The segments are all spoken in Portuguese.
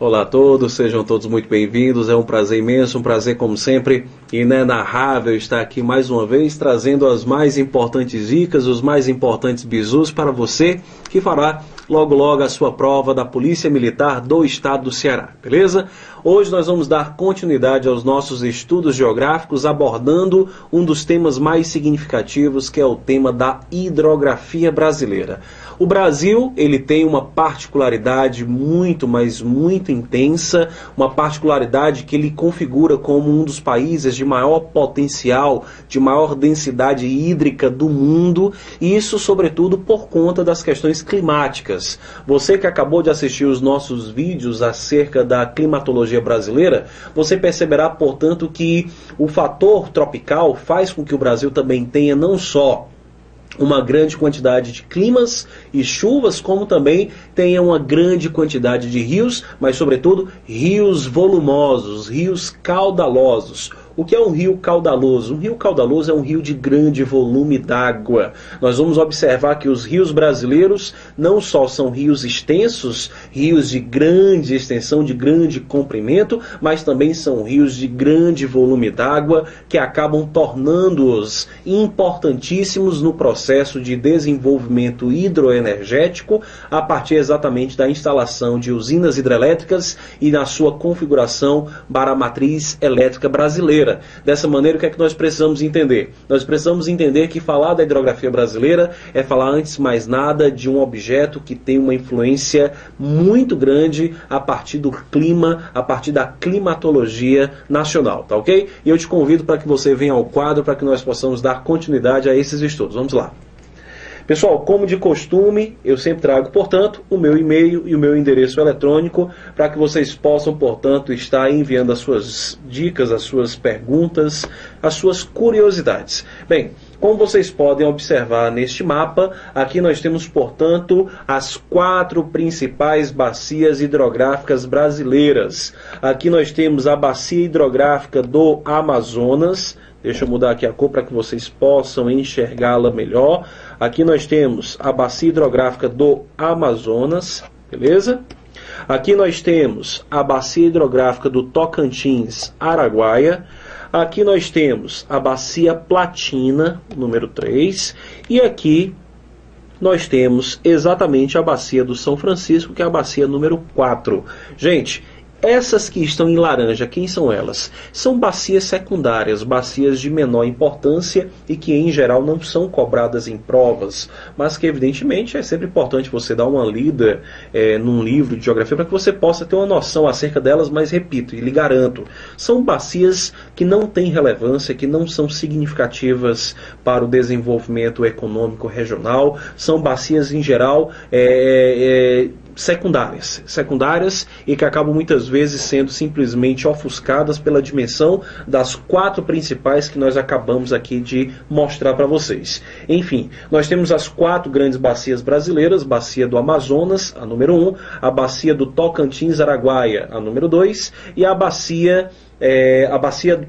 Olá a todos, sejam todos muito bem-vindos, é um prazer imenso, um prazer como sempre, inenarrável estar aqui mais uma vez, trazendo as mais importantes dicas, os mais importantes bizus para você, que fará logo logo a sua prova da Polícia Militar do Estado do Ceará, beleza? Hoje nós vamos dar continuidade aos nossos estudos geográficos, abordando um dos temas mais significativos, que é o tema da hidrografia brasileira. O Brasil, ele tem uma particularidade muito, mas muito intensa, uma particularidade que ele configura como um dos países de maior potencial, de maior densidade hídrica do mundo, e isso sobretudo por conta das questões climáticas. Você que acabou de assistir os nossos vídeos acerca da climatologia brasileira, você perceberá, portanto, que o fator tropical faz com que o Brasil também tenha não só uma grande quantidade de climas e chuvas, como também tenha uma grande quantidade de rios, mas sobretudo rios volumosos, rios caudalosos. O que é um rio caudaloso? Um rio caudaloso é um rio de grande volume d'água. Nós vamos observar que os rios brasileiros não só são rios extensos, rios de grande extensão, de grande comprimento, mas também são rios de grande volume d'água que acabam tornando-os importantíssimos no processo de desenvolvimento hidroenergético a partir exatamente da instalação de usinas hidrelétricas e na sua configuração para a matriz elétrica brasileira. Dessa maneira, o que é que nós precisamos entender? Nós precisamos entender que falar da hidrografia brasileira é falar, antes de mais nada, de um objeto que tem uma influência muito grande a partir do clima, a partir da climatologia nacional, tá ok? E eu te convido para que você venha ao quadro para que nós possamos dar continuidade a esses estudos. Vamos lá. Pessoal, como de costume, eu sempre trago, portanto, o meu e-mail e o meu endereço eletrônico para que vocês possam, portanto, estar enviando as suas dicas, as suas perguntas, as suas curiosidades. Bem, como vocês podem observar neste mapa, aqui nós temos, portanto, as 4 principais bacias hidrográficas brasileiras. Aqui nós temos a bacia hidrográfica do Amazonas. Deixa eu mudar aqui a cor para que vocês possam enxergá-la melhor. Aqui nós temos a bacia hidrográfica do Amazonas, beleza? Aqui nós temos a bacia hidrográfica do Tocantins-Araguaia. Aqui nós temos a bacia Platina, número 3. E aqui nós temos exatamente a bacia do São Francisco, que é a bacia número 4. Gente, essas que estão em laranja, quem são elas? São bacias secundárias, bacias de menor importância e que em geral não são cobradas em provas, mas que evidentemente é sempre importante você dar uma lida num livro de geografia para que você possa ter uma noção acerca delas, mas repito, e lhe garanto, são bacias que não têm relevância, que não são significativas para o desenvolvimento econômico regional, são bacias em geral secundárias e que acabam muitas vezes sendo simplesmente ofuscadas pela dimensão das 4 principais que nós acabamos aqui de mostrar para vocês. Enfim, nós temos as 4 grandes bacias brasileiras: bacia do Amazonas, a número 1, a bacia do Tocantins-Araguaia, a número 2, e a bacia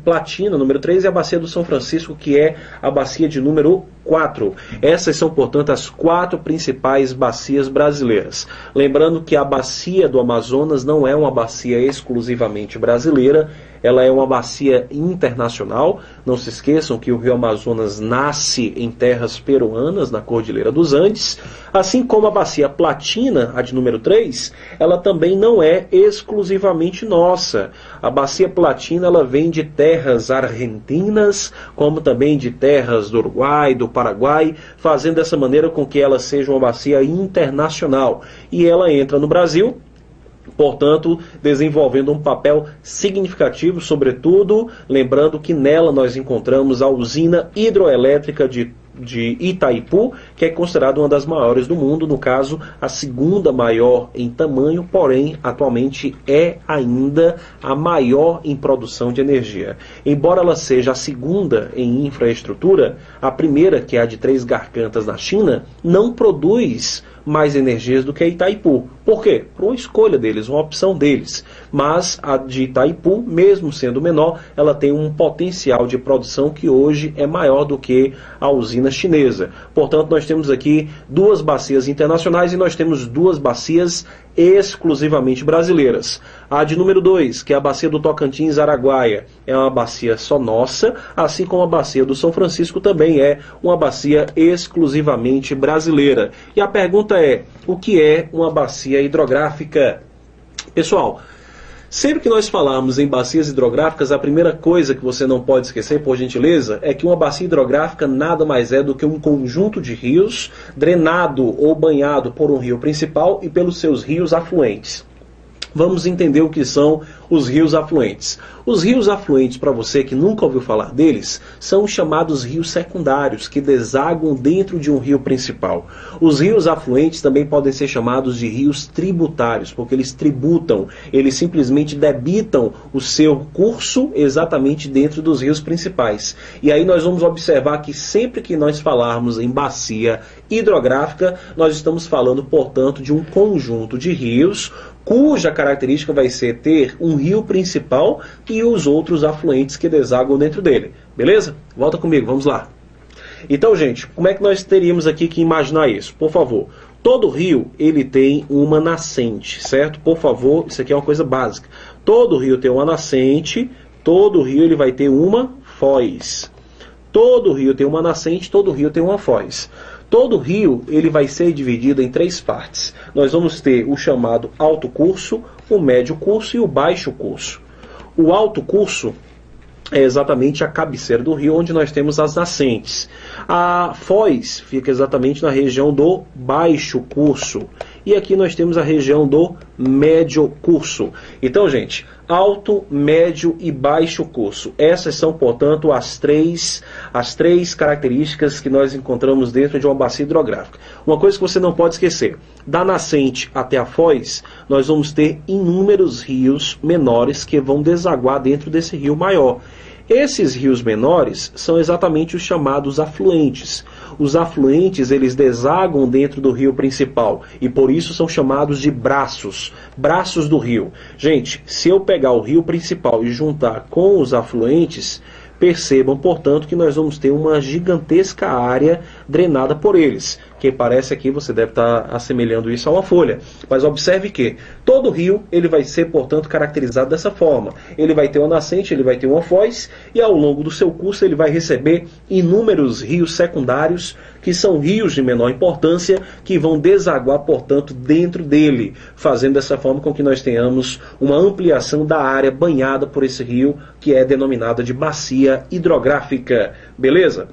Platina, número 3, e a bacia do São Francisco, que é a bacia de número 4. Essas são, portanto, as 4 principais bacias brasileiras. Lembrando que a bacia do Amazonas não é uma bacia exclusivamente brasileira, ela é uma bacia internacional. Não se esqueçam que o rio Amazonas nasce em terras peruanas, na Cordilheira dos Andes, assim como a bacia Platina, a de número 3, ela também não é exclusivamente nossa. A bacia Platina ela vem de terras argentinas, como também de terras do Uruguai, do Paraguai, fazendo dessa maneira com que ela seja uma bacia internacional. E ela entra no Brasil, portanto, desenvolvendo um papel significativo, sobretudo, lembrando que nela nós encontramos a usina hidroelétrica de Itaipu, que é considerada uma das maiores do mundo, no caso, a segunda maior em tamanho, porém, atualmente é ainda a maior em produção de energia. Embora ela seja a segunda em infraestrutura, a primeira, que é a de Três Gargantas na China, não produz mais energias do que a Itaipu. Por quê? Por uma escolha deles, uma opção deles. Mas a de Itaipu, mesmo sendo menor, ela tem um potencial de produção que hoje é maior do que a usina chinesa. Portanto, nós temos aqui 2 bacias internacionais e nós temos 2 bacias exclusivamente brasileiras. A de número 2, que é a bacia do Tocantins-Araguaia, é uma bacia só nossa, assim como a bacia do São Francisco também é uma bacia exclusivamente brasileira. E a pergunta é, o que é uma bacia hidrográfica? Pessoal, sempre que nós falarmos em bacias hidrográficas, a primeira coisa que você não pode esquecer, por gentileza, é que uma bacia hidrográfica nada mais é do que um conjunto de rios drenado ou banhado por um rio principal e pelos seus rios afluentes. Vamos entender o que são os rios afluentes. Os rios afluentes, para você que nunca ouviu falar deles, são os chamados rios secundários, que desaguam dentro de um rio principal. Os rios afluentes também podem ser chamados de rios tributários, porque eles tributam, eles simplesmente debitam o seu curso exatamente dentro dos rios principais. E aí nós vamos observar que sempre que nós falarmos em bacia hidrográfica, nós estamos falando, portanto, de um conjunto de rios cuja característica vai ser ter um rio principal e os outros afluentes que desaguam dentro dele. Beleza? Volta comigo, vamos lá. Então, gente, como é que nós teríamos aqui que imaginar isso? Por favor, todo rio ele tem uma nascente, certo? Por favor, isso aqui é uma coisa básica. Todo rio tem uma nascente, todo rio ele vai ter uma foz. Todo rio tem uma nascente, todo rio tem uma foz. Todo rio ele vai ser dividido em 3 partes. Nós vamos ter o chamado alto curso, o médio curso e o baixo curso. O alto curso é exatamente a cabeceira do rio, onde nós temos as nascentes. A foz fica exatamente na região do baixo curso. E aqui nós temos a região do médio curso. Então, gente, alto, médio e baixo curso. Essas são, portanto, as três características que nós encontramos dentro de uma bacia hidrográfica. Uma coisa que você não pode esquecer, da nascente até a foz, nós vamos ter inúmeros rios menores que vão desaguar dentro desse rio maior. Esses rios menores são exatamente os chamados afluentes. Os afluentes, eles desaguam dentro do rio principal e por isso são chamados de braços do rio. Gente, se eu pegar o rio principal e juntar com os afluentes, percebam, portanto, que nós vamos ter uma gigantesca área drenada por eles. Que parece aqui, você deve estar assemelhando isso a uma folha. Mas observe que todo rio ele vai ser, portanto, caracterizado dessa forma. Ele vai ter uma nascente, ele vai ter uma foz, e ao longo do seu curso ele vai receber inúmeros rios secundários, que são rios de menor importância, que vão desaguar, portanto, dentro dele, fazendo dessa forma com que nós tenhamos uma ampliação da área banhada por esse rio, que é denominada de bacia hidrográfica. Beleza?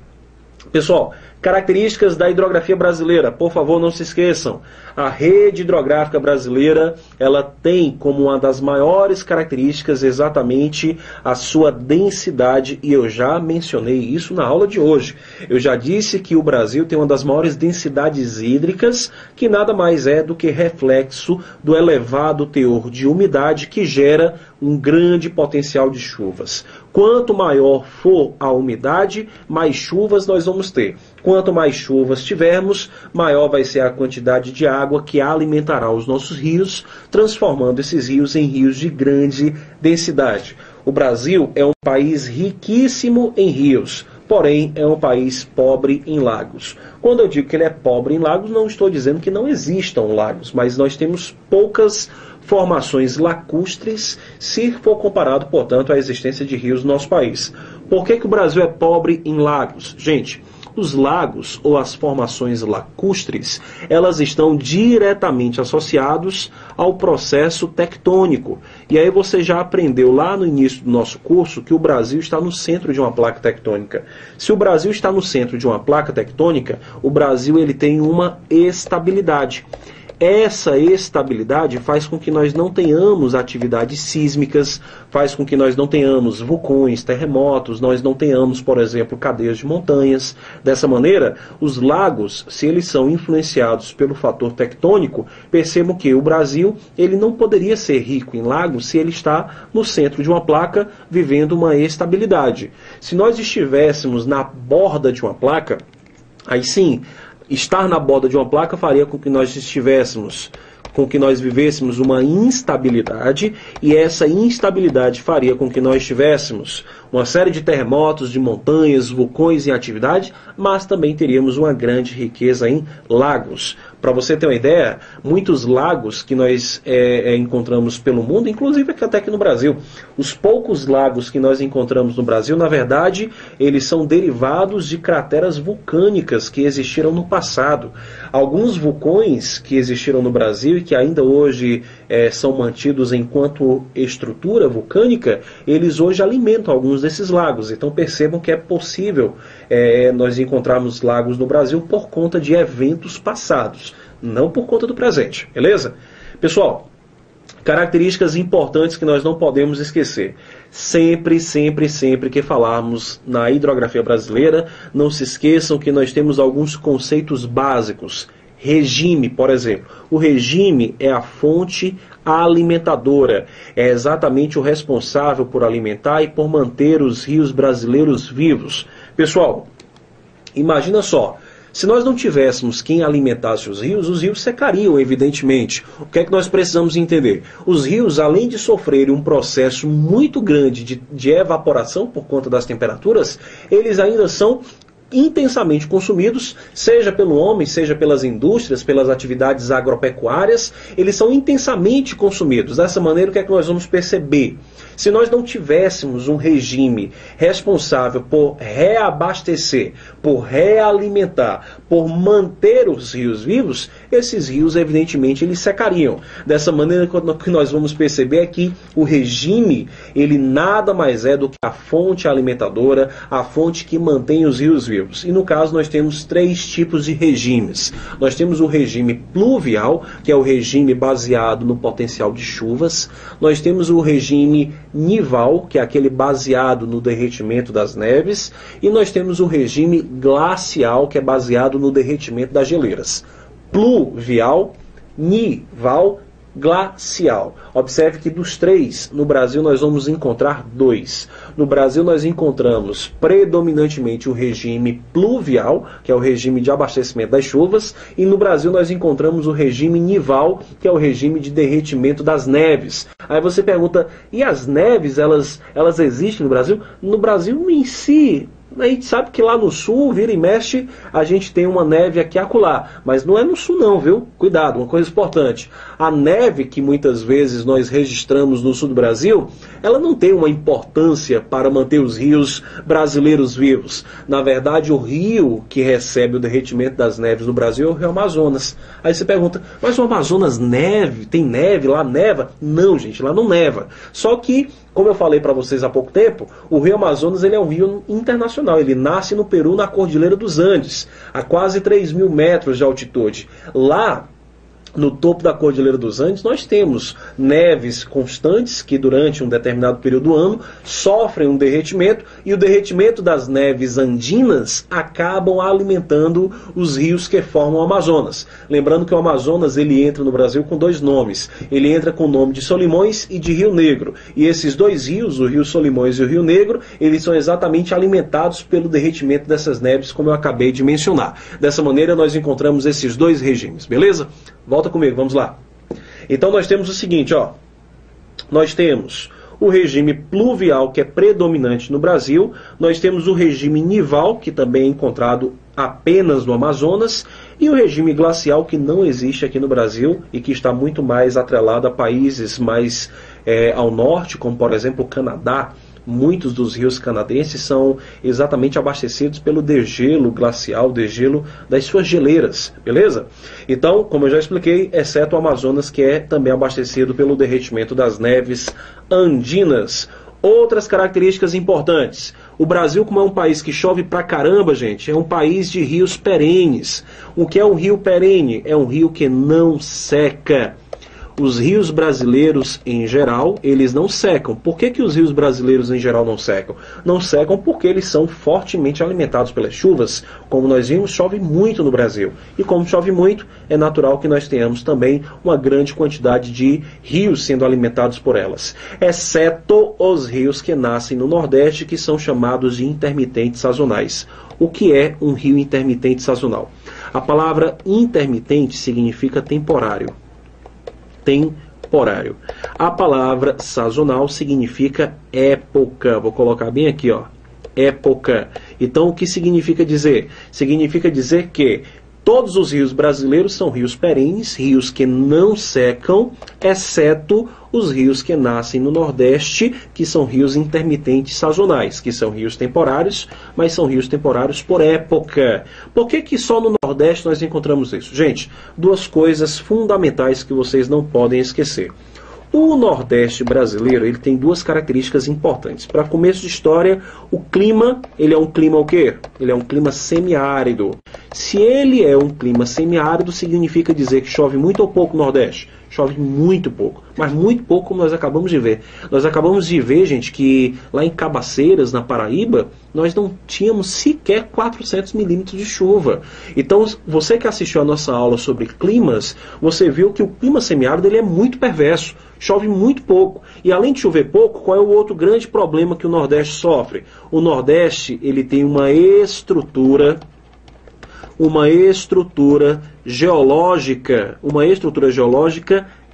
Pessoal, características da hidrografia brasileira, por favor, não se esqueçam. A rede hidrográfica brasileira, ela tem como uma das maiores características exatamente a sua densidade, e eu já mencionei isso na aula de hoje. Eu já disse que o Brasil tem uma das maiores densidades hídricas, que nada mais é do que reflexo do elevado teor de umidade que gera um grande potencial de chuvas. Quanto maior for a umidade, mais chuvas nós vamos ter. Quanto mais chuvas tivermos, maior vai ser a quantidade de água que alimentará os nossos rios, transformando esses rios em rios de grande densidade. O Brasil é um país riquíssimo em rios, porém é um país pobre em lagos. Quando eu digo que ele é pobre em lagos, não estou dizendo que não existam lagos, mas nós temos poucas formações lacustres, se for comparado, portanto, à existência de rios no nosso país. Por que o Brasil é pobre em lagos? Gente, os lagos ou as formações lacustres, elas estão diretamente associados ao processo tectônico. E aí você já aprendeu lá no início do nosso curso que o Brasil está no centro de uma placa tectônica. Se o Brasil está no centro de uma placa tectônica, o Brasil ele tem uma estabilidade. Essa estabilidade faz com que nós não tenhamos atividades sísmicas, faz com que nós não tenhamos vulcões, terremotos, nós não tenhamos, por exemplo, cadeias de montanhas. Dessa maneira, os lagos, se eles são influenciados pelo fator tectônico, percebam que o Brasil ele não poderia ser rico em lagos se ele está no centro de uma placa vivendo uma estabilidade. Se nós estivéssemos na borda de uma placa, aí sim, estar na borda de uma placa faria com que nós vivêssemos uma instabilidade, e essa instabilidade faria com que nós tivéssemos uma série de terremotos, de montanhas, vulcões em atividade, mas também teríamos uma grande riqueza em lagos. Para você ter uma ideia, muitos lagos que nós encontramos pelo mundo, inclusive até aqui no Brasil, os poucos lagos que nós encontramos no Brasil, na verdade, eles são derivados de crateras vulcânicas que existiram no passado. Alguns vulcões que existiram no Brasil e que ainda hoje são mantidos enquanto estrutura vulcânica, eles hoje alimentam alguns desses lagos. Então percebam que é possível nós encontrarmos lagos no Brasil por conta de eventos passados, não por conta do presente, beleza? Pessoal, características importantes que nós não podemos esquecer. Sempre, sempre, sempre que falarmos na hidrografia brasileira, não se esqueçam que nós temos alguns conceitos básicos. Regime, por exemplo. O regime é a fonte alimentadora. É exatamente o responsável por alimentar e por manter os rios brasileiros vivos. Pessoal, imagina só. Se nós não tivéssemos quem alimentasse os rios secariam, evidentemente. O que é que nós precisamos entender? Os rios, além de sofrerem um processo muito grande de evaporação por conta das temperaturas, eles ainda são intensamente consumidos, seja pelo homem, seja pelas indústrias, pelas atividades agropecuárias, eles são intensamente consumidos. Dessa maneira, o que é que nós vamos perceber? Se nós não tivéssemos um regime responsável por reabastecer, por realimentar, por manter os rios vivos, esses rios, evidentemente, eles secariam. Dessa maneira, o que nós vamos perceber é que o regime, ele nada mais é do que a fonte alimentadora, a fonte que mantém os rios vivos. E no caso, nós temos 3 tipos de regimes. Nós temos o regime pluvial, que é o regime baseado no potencial de chuvas. Nós temos o regime nival, que é aquele baseado no derretimento das neves, e nós temos o regime glacial, que é baseado no derretimento das geleiras. Pluvial, nival, glacial. Observe que dos 3, no Brasil nós vamos encontrar 2. No Brasil nós encontramos predominantemente o regime pluvial, que é o regime de abastecimento das chuvas, e no Brasil nós encontramos o regime nival, que é o regime de derretimento das neves. Aí você pergunta, e as neves, elas existem no Brasil? No Brasil em si, a gente sabe que lá no sul, vira e mexe, a gente tem uma neve aqui e acolá. Mas não é no sul não, viu? Cuidado, uma coisa importante. A neve que muitas vezes nós registramos no sul do Brasil, ela não tem uma importância para manter os rios brasileiros vivos. Na verdade, o rio que recebe o derretimento das neves no Brasil é o Rio Amazonas. Aí você pergunta, mas o Amazonas neve? Tem neve lá? Neva? Não, gente, lá não neva. Só que, como eu falei para vocês há pouco tempo, o Rio Amazonas ele é um rio internacional. Ele nasce no Peru, na Cordilheira dos Andes, a quase 3.000 metros de altitude. Lá, no topo da Cordilheira dos Andes, nós temos neves constantes que durante um determinado período do ano sofrem um derretimento, e o derretimento das neves andinas acabam alimentando os rios que formam o Amazonas. Lembrando que o Amazonas ele entra no Brasil com 2 nomes. Ele entra com o nome de Solimões e de Rio Negro. E esses 2 rios, o Rio Solimões e o Rio Negro, eles são exatamente alimentados pelo derretimento dessas neves, como eu acabei de mencionar. Dessa maneira nós encontramos esses 2 regimes, beleza? Volta comigo, vamos lá. Então nós temos o seguinte, ó. Nós temos o regime pluvial, que é predominante no Brasil. Nós temos o regime nival, que também é encontrado apenas no Amazonas. E o regime glacial, que não existe aqui no Brasil e que está muito mais atrelado a países mais ao norte, como por exemplo o Canadá. Muitos dos rios canadenses são exatamente abastecidos pelo degelo glacial, degelo das suas geleiras, beleza? Então, como eu já expliquei, exceto o Amazonas, que é também abastecido pelo derretimento das neves andinas. Outras características importantes. O Brasil, como é um país que chove pra caramba, gente, é um país de rios perenes. O que é um rio perene? É um rio que não seca. Os rios brasileiros, em geral, eles não secam. Por que os rios brasileiros, em geral, não secam? Não secam porque eles são fortemente alimentados pelas chuvas. Como nós vimos, chove muito no Brasil. E como chove muito, é natural que nós tenhamos também uma grande quantidade de rios sendo alimentados por elas. Exceto os rios que nascem no Nordeste, que são chamados de intermitentes sazonais. O que é um rio intermitente sazonal? A palavra intermitente significa temporário. Temporário. A palavra sazonal significa época. Vou colocar bem aqui, ó. Época. Então, o que significa dizer? Significa dizer que Todos os rios brasileiros são rios perenes, rios que não secam, exceto os rios que nascem no Nordeste, que são rios intermitentes sazonais, que são rios temporários, mas são rios temporários por época. Por que que só no Nordeste nós encontramos isso? Gente, duas coisas fundamentais que vocês não podem esquecer. O Nordeste brasileiro, ele tem duas características importantes. Para começo de história, o clima, ele é um clima o quê? Ele é um clima semiárido. Se ele é um clima semiárido, significa dizer que chove muito ou pouco no Nordeste? Chove muito pouco, mas muito pouco como nós acabamos de ver. Nós acabamos de ver, gente, que lá em Cabaceiras, na Paraíba, nós não tínhamos sequer 400 milímetros de chuva. Então, você que assistiu a nossa aula sobre climas, você viu que o clima semiárido ele é muito perverso. Chove muito pouco. E além de chover pouco, qual é o outro grande problema que o Nordeste sofre? O Nordeste ele tem uma estrutura geológica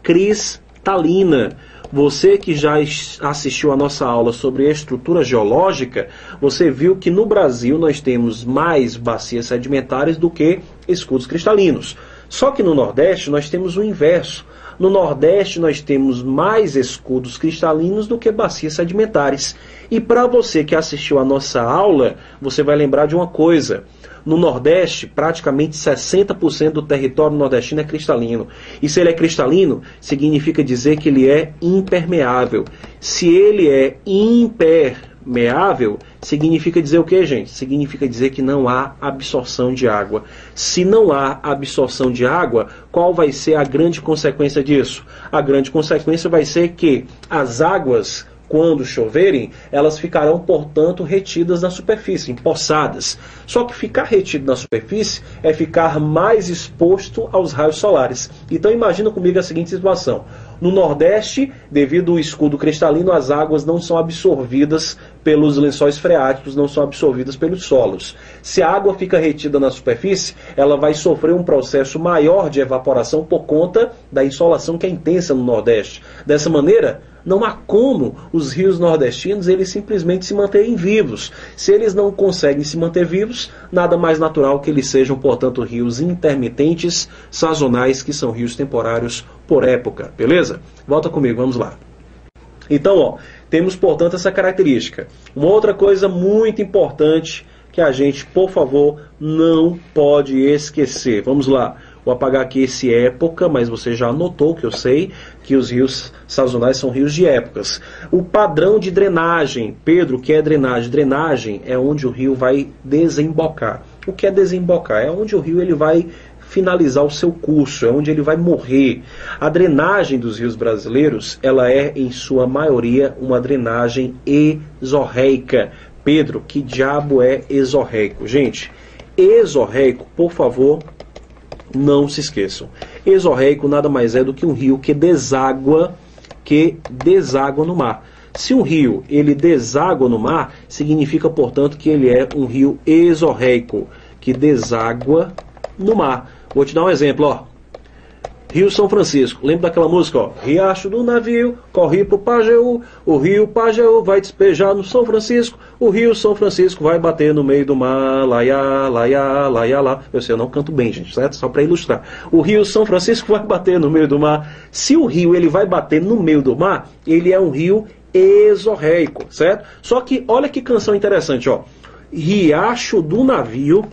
cristalina. Você que já assistiu a nossa aula sobre estrutura geológica, você viu que no Brasil nós temos mais bacias sedimentares do que escudos cristalinos. Só que no Nordeste nós temos o inverso. No Nordeste nós temos mais escudos cristalinos do que bacias sedimentares. E para você que assistiu a nossa aula, você vai lembrar de uma coisa. No Nordeste, praticamente 60% do território nordestino é cristalino. E se ele é cristalino, significa dizer que ele é impermeável. Se ele é impermeável, significa dizer o que, gente? Significa dizer que não há absorção de água. Se não há absorção de água, qual vai ser a grande consequência disso? A grande consequência vai ser que as águas, quando choverem, elas ficarão, portanto, retidas na superfície, empoçadas. Só que ficar retido na superfície é ficar mais exposto aos raios solares. Então imagina comigo a seguinte situação. No Nordeste, devido ao escudo cristalino, as águas não são absorvidas pelos lençóis freáticos, não são absorvidas pelos solos. Se a água fica retida na superfície, ela vai sofrer um processo maior de evaporação por conta da insolação que é intensa no Nordeste. Dessa maneira, não há como os rios nordestinos eles simplesmente se manterem vivos. Se eles não conseguem se manter vivos, nada mais natural que eles sejam, portanto, rios intermitentes, sazonais, que são rios temporários por época. Beleza? Volta comigo, vamos lá. Então, ó, temos, portanto, essa característica. Uma outra coisa muito importante que a gente, por favor, não pode esquecer. Vamos lá. Vou apagar aqui esse época, mas você já anotou que eu sei que os rios sazonais são rios de épocas. O padrão de drenagem. Pedro, o que é drenagem? Drenagem é onde o rio vai desembocar. O que é desembocar? É onde o rio ele vai finalizar o seu curso, é onde ele vai morrer. A drenagem dos rios brasileiros, ela é, em sua maioria, uma drenagem exorreica. Pedro, que diabo é exorreico? Gente, exorreico, por favor, não se esqueçam. Exorreico nada mais é do que um rio que deságua no mar. Se um rio ele deságua no mar, significa, portanto, que ele é um rio exorreico, que deságua no mar. Vou te dar um exemplo, ó. Rio São Francisco, lembra daquela música, ó? Riacho do navio, corre pro Pajeú, o rio Pajeú vai despejar no São Francisco, o rio São Francisco vai bater no meio do mar, laiá, laiá, laiá, lá. Eu sei, eu não canto bem, gente, certo? Só para ilustrar. O rio São Francisco vai bater no meio do mar. Se o rio ele vai bater no meio do mar, ele é um rio exorreico, certo? Só que olha que canção interessante, ó. Riacho do navio.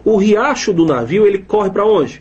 O riacho do navio, ele corre para onde?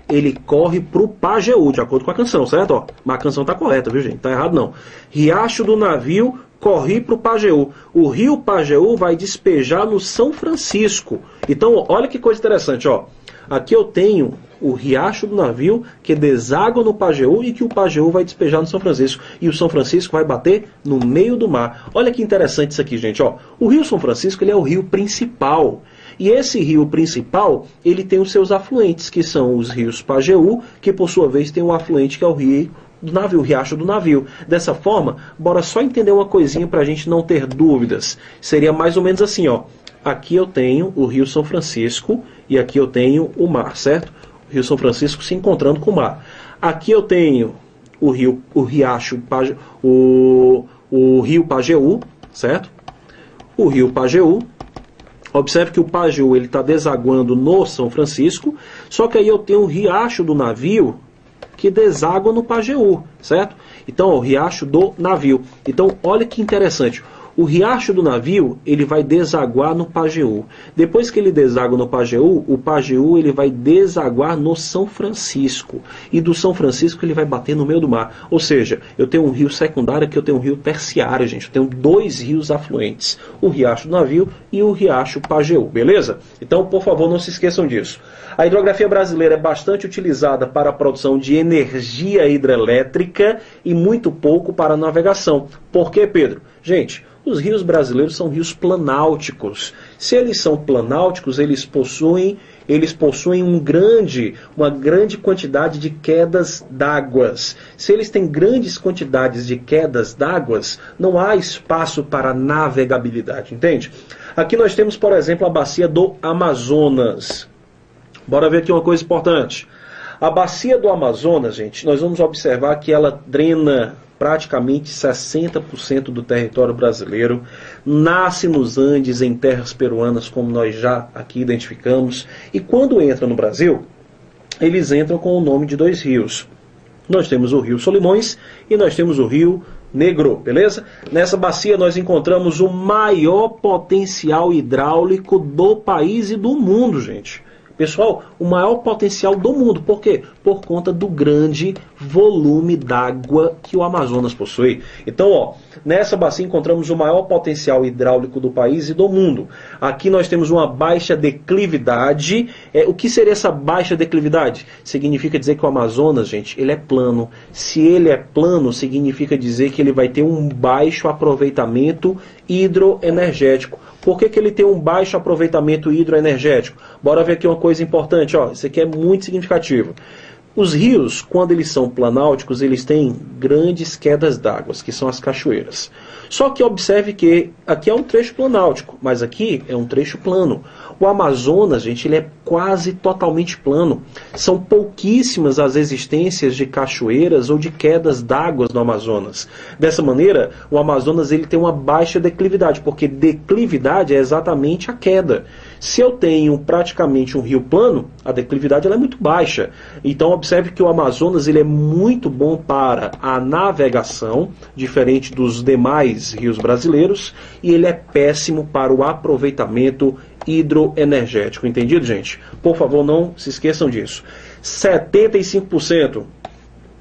Ele corre pro Pajeú, de acordo com a canção, certo? Ó, mas a canção tá correta, viu, gente? Tá errado não. Riacho do navio corre pro Pajeú. O rio Pajeú vai despejar no São Francisco. Então, olha que coisa interessante, ó. Aqui eu tenho o riacho do navio que deságua no Pajeú e que o Pajeú vai despejar no São Francisco. E o São Francisco vai bater no meio do mar. Olha que interessante isso aqui, gente, ó. O rio São Francisco, ele é o rio principal. E esse rio principal, ele tem os seus afluentes, que são os rios Pajeú, que por sua vez tem um afluente que é o rio do navio, o riacho do navio. Dessa forma, bora só entender uma coisinha para a gente não ter dúvidas. Seria mais ou menos assim, ó. Aqui eu tenho o rio São Francisco e aqui eu tenho o mar, certo? O rio São Francisco se encontrando com o mar. Aqui eu tenho o rio Pajeú, certo? O rio Pajeú. Observe que o Pajeú está desaguando no São Francisco, só que aí eu tenho o Riacho do Navio que deságua no Pajeú, certo? Então, ó, o Riacho do Navio. Então, olha que interessante. O Riacho do Navio, ele vai desaguar no Pajeú. Depois que ele deságua no Pajeú, o Pajeú ele vai desaguar no São Francisco. E do São Francisco ele vai bater no meio do mar. Ou seja, eu tenho um rio secundário que eu tenho um rio terciário, gente. Eu tenho dois rios afluentes. O Riacho do Navio e o Riacho Pajeú, beleza? Então, por favor, não se esqueçam disso. A hidrografia brasileira é bastante utilizada para a produção de energia hidrelétrica e muito pouco para a navegação. Por quê, Pedro? Gente, os rios brasileiros são rios planáuticos. Se eles são planáuticos, eles possuem uma grande quantidade de quedas d'águas. Se eles têm grandes quantidades de quedas d'águas, não há espaço para navegabilidade, entende? Aqui nós temos, por exemplo, a bacia do Amazonas. Bora ver aqui uma coisa importante. A bacia do Amazonas, gente, nós vamos observar que ela drena praticamente 60% do território brasileiro, nasce nos Andes, em terras peruanas, como nós já aqui identificamos, e quando entra no Brasil, eles entram com o nome de dois rios. Nós temos o Rio Solimões e nós temos o Rio Negro, beleza? Nessa bacia nós encontramos o maior potencial hidráulico do país e do mundo, gente. Pessoal, o maior potencial do mundo. Por quê? Por conta do grande volume d'água que o Amazonas possui. Então, ó, nessa bacia encontramos o maior potencial hidráulico do país e do mundo. Aqui nós temos uma baixa declividade. O que seria essa baixa declividade? Significa dizer que o Amazonas, gente, ele é plano. Se ele é plano, significa dizer que ele vai ter um baixo aproveitamento hidroenergético. Por que ele tem um baixo aproveitamento hidroenergético? Bora ver aqui uma coisa importante, ó. Isso aqui é muito significativo. Os rios, quando eles são planáuticos, eles têm grandes quedas d'água, que são as cachoeiras. Só que observe que aqui é um trecho planáutico, mas aqui é um trecho plano. O Amazonas, gente, ele é quase totalmente plano. São pouquíssimas as existências de cachoeiras ou de quedas d'água no Amazonas. Dessa maneira, o Amazonas ele tem uma baixa declividade, porque declividade é exatamente a queda. Se eu tenho praticamente um rio plano, a declividade ela é muito baixa. Então observe que o Amazonas ele é muito bom para a navegação, diferente dos demais rios brasileiros, e ele é péssimo para o aproveitamento hidroenergético. Entendido, gente? Por favor, não se esqueçam disso. 75%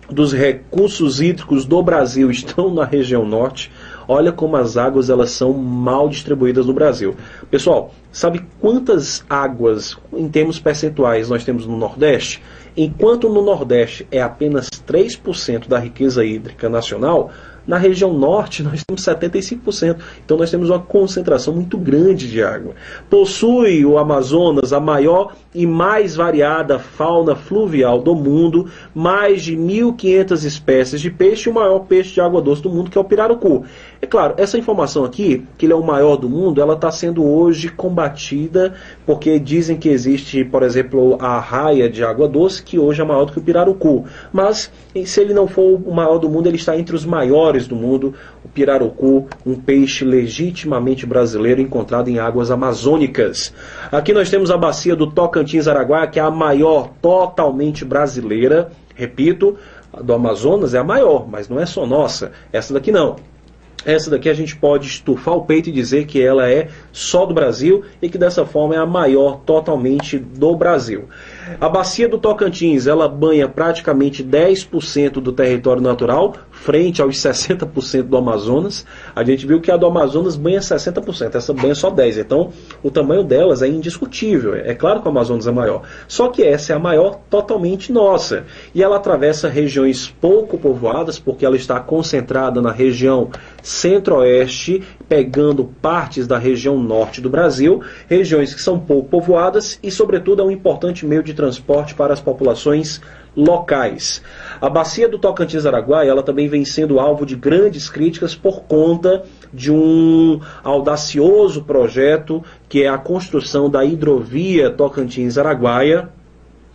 dos recursos hídricos do Brasil estão na região norte. Olha como as águas elas são mal distribuídas no Brasil. Pessoal, sabe quantas águas, em termos percentuais, nós temos no Nordeste? Enquanto no Nordeste é apenas 3% da riqueza hídrica nacional, na região norte nós temos 75%. Então nós temos uma concentração muito grande de água. Possui o Amazonas a maior e mais variada fauna fluvial do mundo, mais de 1.500 espécies de peixe e o maior peixe de água doce do mundo, que é o pirarucu. É claro, essa informação aqui, que ele é o maior do mundo, ela está sendo hoje combatida, porque dizem que existe, por exemplo, a arraia de água doce, que hoje é maior do que o pirarucu. Mas, se ele não for o maior do mundo, ele está entre os maiores do mundo. O pirarucu, um peixe legitimamente brasileiro encontrado em águas amazônicas. Aqui nós temos a bacia do Tocantins-Araguaia, que é a maior totalmente brasileira. Repito, a do Amazonas é a maior, mas não é só nossa. Essa daqui não. Essa daqui a gente pode estufar o peito e dizer que ela é só do Brasil e que dessa forma é a maior totalmente do Brasil. A bacia do Tocantins, ela banha praticamente 10% do território natural, frente aos 60% do Amazonas. A gente viu que a do Amazonas banha 60%, essa banha só 10%. Então, o tamanho delas é indiscutível. É claro que o Amazonas é maior. Só que essa é a maior totalmente nossa. E ela atravessa regiões pouco povoadas, porque ela está concentrada na região centro-oeste, pegando partes da região norte do Brasil, regiões que são pouco povoadas e, sobretudo, é um importante meio de transporte para as populações locais. A bacia do Tocantins-Araguaia, ela também vem sendo alvo de grandes críticas por conta de um audacioso projeto que é a construção da hidrovia Tocantins-Araguaia,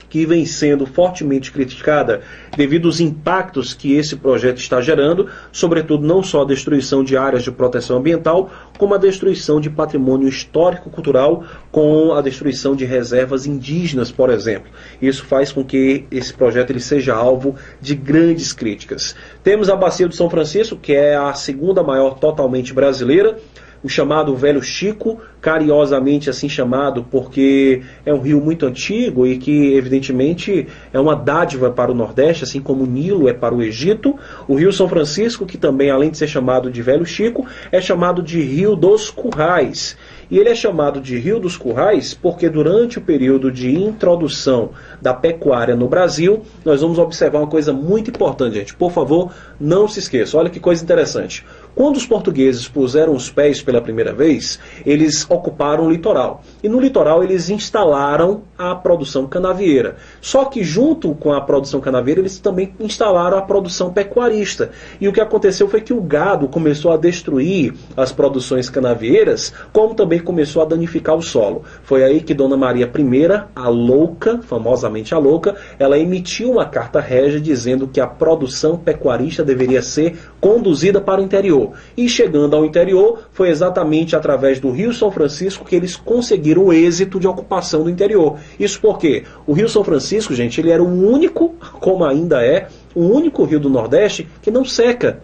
que vem sendo fortemente criticada devido aos impactos que esse projeto está gerando, sobretudo não só a destruição de áreas de proteção ambiental, como a destruição de patrimônio histórico-cultural, com a destruição de reservas indígenas, por exemplo. Isso faz com que esse projeto ele seja alvo de grandes críticas. Temos a Bacia do São Francisco, que é a segunda maior totalmente brasileira, o chamado Velho Chico, carinhosamente assim chamado porque é um rio muito antigo e que evidentemente é uma dádiva para o Nordeste, assim como o Nilo é para o Egito. O Rio São Francisco, que também além de ser chamado de Velho Chico, é chamado de Rio dos Currais. E ele é chamado de Rio dos Currais porque durante o período de introdução da pecuária no Brasil, nós vamos observar uma coisa muito importante, gente. Por favor, não se esqueça. Olha que coisa interessante. Quando os portugueses puseram os pés pela primeira vez, eles ocuparam o litoral. E no litoral eles instalaram a produção canavieira. Só que junto com a produção canavieira, eles também instalaram a produção pecuarista. E o que aconteceu foi que o gado começou a destruir as produções canavieiras, como também começou a danificar o solo. Foi aí que Dona Maria I, a louca, famosamente a louca, ela emitiu uma carta régia dizendo que a produção pecuarista deveria ser conduzida para o interior. E chegando ao interior, foi exatamente através do Rio São Francisco que eles conseguiram o êxito de ocupação do interior. Isso porque o Rio São Francisco, gente, ele era o único, como ainda é, o único rio do Nordeste que não seca.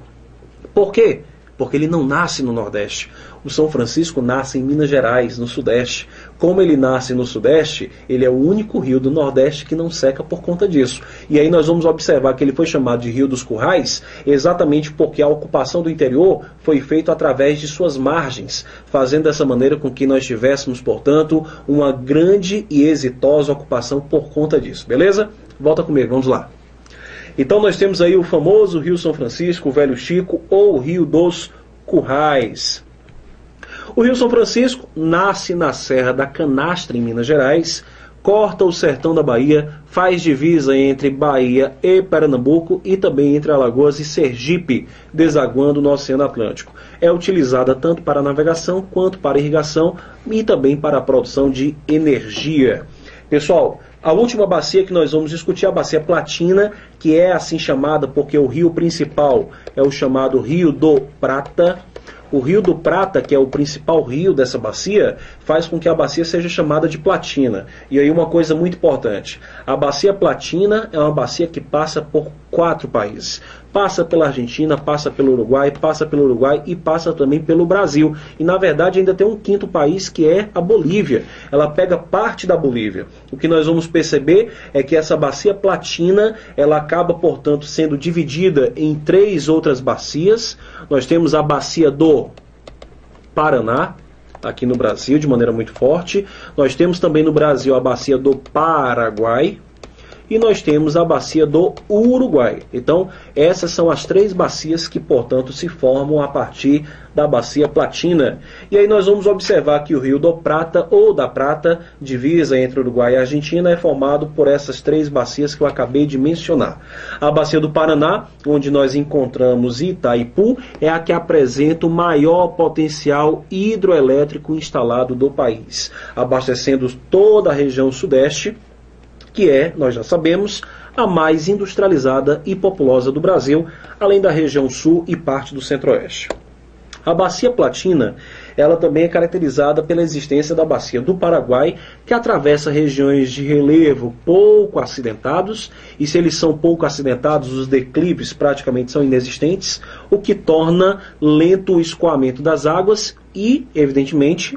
Por quê? Porque ele não nasce no Nordeste. O São Francisco nasce em Minas Gerais, no Sudeste. Como ele nasce no Sudeste, ele é o único rio do Nordeste que não seca por conta disso. E aí nós vamos observar que ele foi chamado de Rio dos Currais exatamente porque a ocupação do interior foi feita através de suas margens, fazendo dessa maneira com que nós tivéssemos, portanto, uma grande e exitosa ocupação por conta disso. Beleza? Volta comigo, vamos lá. Então nós temos aí o famoso Rio São Francisco, o Velho Chico, ou o Rio dos Currais. O Rio São Francisco nasce na Serra da Canastra, em Minas Gerais, corta o sertão da Bahia, faz divisa entre Bahia e Pernambuco e também entre Alagoas e Sergipe, desaguando no Oceano Atlântico. É utilizada tanto para navegação quanto para irrigação e também para a produção de energia. Pessoal, a última bacia que nós vamos discutir é a Bacia Platina, que é assim chamada porque o rio principal é o chamado Rio do Prata. O Rio do Prata, que é o principal rio dessa bacia, faz com que a bacia seja chamada de Platina. E aí uma coisa muito importante, a Bacia Platina é uma bacia que passa por 4 países. Passa pela Argentina, passa pelo Uruguai e passa também pelo Brasil. E na verdade ainda tem um 5º país que é a Bolívia. Ela pega parte da Bolívia. O que nós vamos perceber é que essa Bacia Platina, ela acaba, portanto, sendo dividida em 3 outras bacias. Nós temos a Bacia do Paraná, aqui no Brasil, de maneira muito forte. Nós temos também no Brasil a Bacia do Paraguai. E nós temos a Bacia do Uruguai. Então, essas são as 3 bacias que, portanto, se formam a partir da Bacia Platina. E aí nós vamos observar que o Rio do Prata, ou da Prata, divisa entre Uruguai e Argentina, é formado por essas 3 bacias que eu acabei de mencionar. A Bacia do Paraná, onde nós encontramos Itaipu, é a que apresenta o maior potencial hidroelétrico instalado do país, abastecendo toda a região sudeste, que é, nós já sabemos, a mais industrializada e populosa do Brasil, além da região sul e parte do centro-oeste. A Bacia Platina, ela também é caracterizada pela existência da Bacia do Paraguai, que atravessa regiões de relevo pouco acidentados, e se eles são pouco acidentados, os declives praticamente são inexistentes, o que torna lento o escoamento das águas e, evidentemente,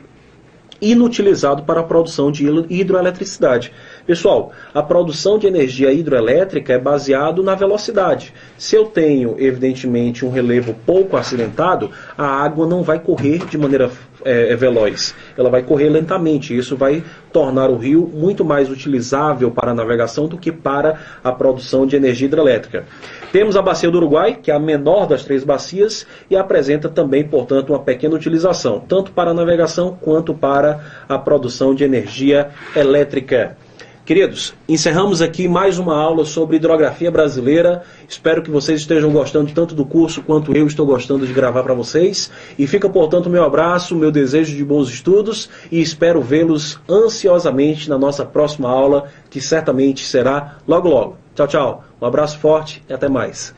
inutilizado para a produção de hidroeletricidade. Pessoal, a produção de energia hidroelétrica é baseado na velocidade. Se eu tenho, evidentemente, um relevo pouco acidentado, a água não vai correr de maneira veloz. Ela vai correr lentamente. Isso vai tornar o rio muito mais utilizável para a navegação do que para a produção de energia hidrelétrica. Temos a Bacia do Uruguai, que é a menor das 3 bacias e apresenta também, portanto, uma pequena utilização, tanto para a navegação quanto para a produção de energia elétrica. Queridos, encerramos aqui mais uma aula sobre hidrografia brasileira. Espero que vocês estejam gostando tanto do curso quanto eu estou gostando de gravar para vocês. E fica, portanto, meu abraço, meu desejo de bons estudos e espero vê-los ansiosamente na nossa próxima aula, que certamente será logo logo. Tchau, tchau. Um abraço forte e até mais.